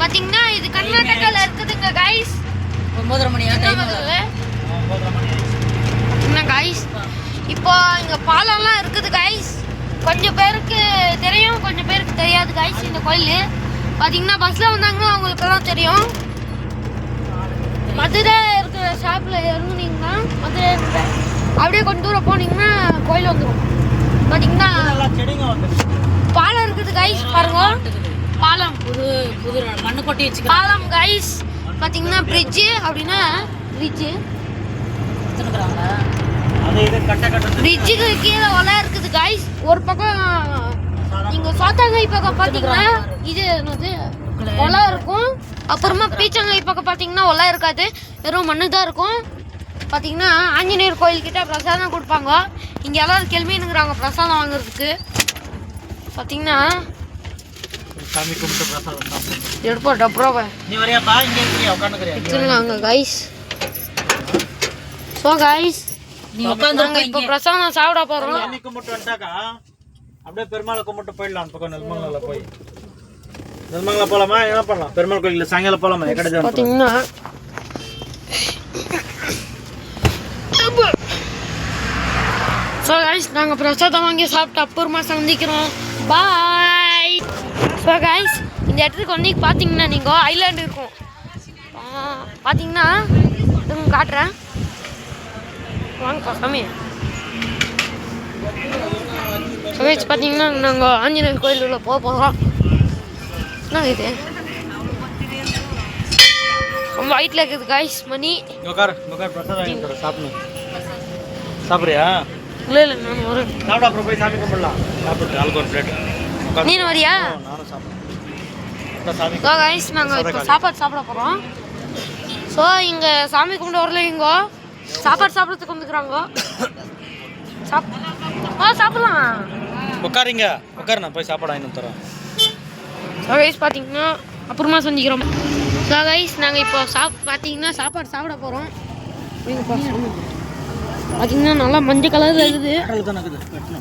பாத்தீங்கன்னா இது கர்நாடகால இருக்குதுங்க गाइस 9:30 மணி டைம் என்ன गाइस இப்போ இங்க பாலம்லாம் இருக்குது गाइस கொஞ்சம் பேருக்கு தெரியும் கொஞ்சம் பேருக்கு தெரியாது गाइस இந்த கோயில் பாத்தீங்கன்னா பஸ்ல வந்தாங்கன்னா அவங்களுக்கு எல்லாம் தெரியும் மதுரை இருக்கிற ஷாப்ல இறங்குனீங்கன்னா மதுரை அப்படியே கொஞ்சம் தூரம் போனீங்கன்னா கோயில் வந்துடும் பாத்தீங்கன்னா பாலம் இருக்குது गाइस பாருங்க பாலம் புது மண்ணு கொட்டி வச்சு பாலம் गाइस பாத்தீங்கன்னா bridge அப்படினா bridge அது இது கட்ட bridgeக்கு கீழ ஒலை இருக்குது गाइस ஒரு பக்கம் நீங்க சாத்தாங்கை பக்கம் பாத்தீங்கன்னா இது என்னது ஒலை இருக்கும் அப்புறமா பீச்சங்கை பக்கம் பாத்தீங்கன்னா ஒலை இருக்காது வெறும் மண்ணு தான் இருக்கும் பாத்தீங்கன்னா ஆஞ்சநேயர் கோயில் கிட்ட பிரசாதம் கொடுப்பாங்க இங்க எல்லாரும் கிளம்பினுங்கறாங்க பிரசாதம் வாங்குறதுக்கு பாத்தீங்கன்னா சாமி கும்பிட்டு பிரசாதம் சாப்பிடு எடுப்பா டப்ரோவ நீ வரியாப்பா இங்க இருக்கறியா உட்கார்ந்துக்கறியா எடுத்துங்க गाइस சோ गाइस நீ உட்கார்ந்து இப்போ பிரசாதம் சாப்பிட போறோம் சாமி கும்பிட்டு வந்துட்டாக்கா அப்படியே பெருமாளை கும்பிட்டு போயிடலாம் பக்கம் நெல்மங்கல போய் நெல்மங்கல போலாமா என்ன பண்ணலாம் பெருமாள் கோயில்ல சாயங்காலம் போலாமா எக்கட ஜாம் பாத்தீங்கன்னா சோ गाइस நாங்க பிரசாதம் வாங்கி சாப்பிட்டு அப்புறமா சந்திக்கிறோம் பை சோ गाइस இந்த இடத்துக்கு வந்து பாத்தீங்கன்னா நீங்க ஐலாண்ட் இருக்கும் பாத்தீங்கன்னா நான் காட்றேன் வாங்க பாக்கமே சோ गाइस பாத்தீங்கன்னா நாங்க ஆஞ்சநேயர் கோயில் உள்ள போறோம் என்ன இது ரொம்ப ஹைட்ல இருக்குது गाइस மணி உட்கார் பிரசாதம் வாங்கி தர சாப்பிடு சாப்பிடுறியா இல்ல நான் ஒரு சாப்பிட அப்புறம் போய் சாமி கும்பிடலாம் சாப்பிட்டு ஆளுக்கு ஒரு பிளேட் நீ வரியா நானும் சாப்பிடுறேன் சாமி ஸோ गाइस நாங்கள் இப்போ சாப்பாடு சாப்பிட போகிறோம் ஸோ இங்கே சாமி கும்பிட்டு வரல இங்கோ சாப்பாடு சாப்பிட்றதுக்கு வந்துக்கிறாங்க சாப்பிடலாம் உட்காருங்க உட்காரு நான் போய் சாப்பாடு வாங்கி தரேன் ஸோ गाइस பார்த்தீங்கன்னா அப்புறமா செஞ்சுக்கிறோம் ஸோ गाइस நாங்கள் இப்போ பார்த்தீங்கன்னா சாப்பாடு சாப்பிட போகிறோம் பார்த்தீங்கன்னா நல்லா மஞ்சள் கலரில் இருக்குது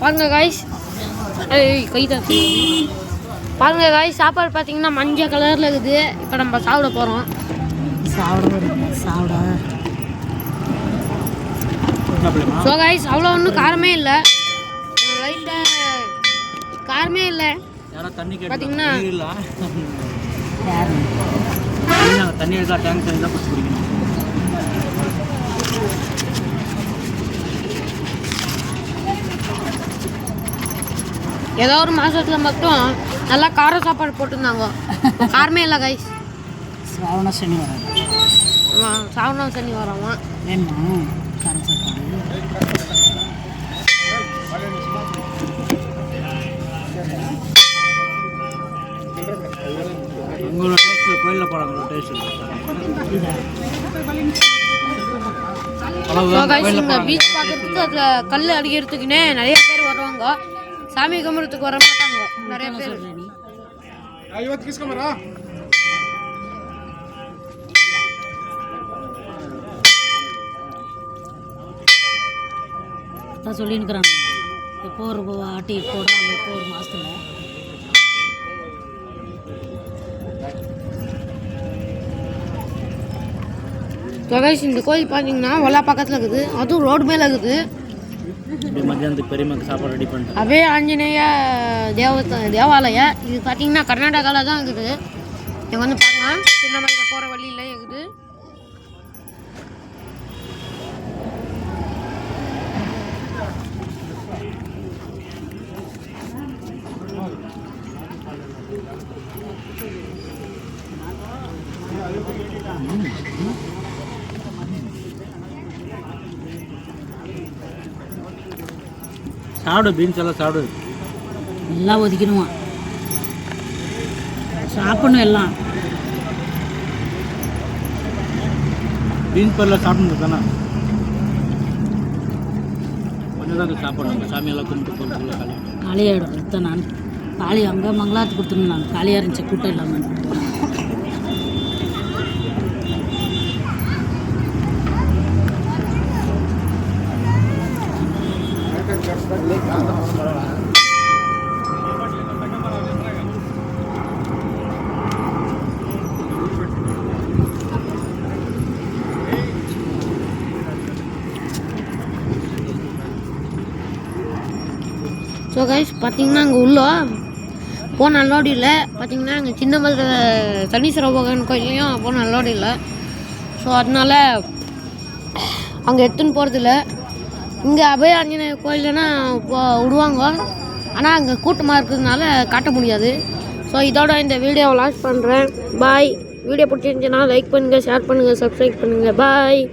பாருங்க गाइस கை தான் பாருங்க गाइस சாப்பாடு பார்த்தீங்கன்னா மஞ்சள் கலரில் இருக்குது இப்போ நம்ம சாப்பிட போகிறோம் ஸோ गाइस அவ்வளோ ஒன்றும் காரமே இல்லை லைட்டாக காரமே இல்லை பார்த்தீங்கன்னா தண்ணி இருக்கா டேங்க் தண்ணி தான் குடிச்சு குடிக்கணும் ஏதோ ஒரு மாதத்தில் மட்டும் நல்லா கார சாப்பாடு போட்டிருந்தாங்க காரமே இல்லை गाइस ஸ்ராவண சனிவாரம் சாவணம் சனி வரோமா வேணுமா கார சாப்பாடு உங்களோட டேஸ்ட்டில் கோயிலில் போகிறாங்க டேஸ்ட் இந்த பீச் பார்க்கறதுக்கு அதில் கல் அடிக்கிறதுக்குன்னே நிறைய பேர் வருவாங்க சாமி கும்பிட்றதுக்கு வர மாட்டாங்க நிறைய பேர் தான் சொல்லின்னுக்குறாங்க எப்போ ஒரு ஆட்டி போடுறாங்க இப்போ ஒரு மாதத்தில் இந்த கோயில் பார்த்தீங்கன்னா ஒல்லா பக்கத்தில் இருக்குது அதுவும் ரோடு மேலே இருக்குது மத்தியானத்துக்கு பெரியமாக்கு சாப்பாடு ரெடி பண்ணிட்டேன் அப்படியே ஆஞ்சநேய தேவாலயம் இது பார்த்தீங்கன்னா கர்நாடகாவில் தான் இருக்குது இங்கே வந்து பார்க்கலாம் சின்னமலையில் போகிற வழியில் இருக்குது சாப்பிடு பீன்ஸ் எல்லாம் சாப்பிடு எல்லாம் ஒதுக்கிடுவான் சாப்பிடணும் எல்லாம் பீன்ஸ் பல்ல சாப்பிடணும் தானே கொஞ்சம் தான் சாப்பிடணும் சாமியெல்லாம் கும்பிட்டு போகிறதுக்குள்ள காலியாகிடும் ரத்த நான் காலி அங்கே மங்களாத்து கொடுத்துருந்தேன் நான் காலியாக இருந்துச்சு கூட்டம் இல்லாமல் ஸோ கைஸ் பார்த்தீங்கன்னா அங்கே உள்ள போன அலோடு இல்லை. பார்த்தீங்கன்னா அங்கே சின்ன மதுரை சனீஸ்வர பகவான் கோயிலையும் போன அலோடு இல்லை. ஸோ அதனால அங்கே எடுத்துன்னு போகிறதில்ல. இங்கே அபய ஆஞ்சநேயர் கோயில்னா இப்போ விடுவாங்க, ஆனால் அங்கே கூட்டமாக இருக்கிறதுனால காட்ட முடியாது. ஸோ இதோட இந்த வீடியோவை லாஸ்ட் பண்ணுறேன். பாய். வீடியோ பிடிச்சிருந்துச்சுன்னா லைக் பண்ணுங்கள், ஷேர் பண்ணுங்கள், சப்ஸ்கிரைப் பண்ணுங்கள். பாய்.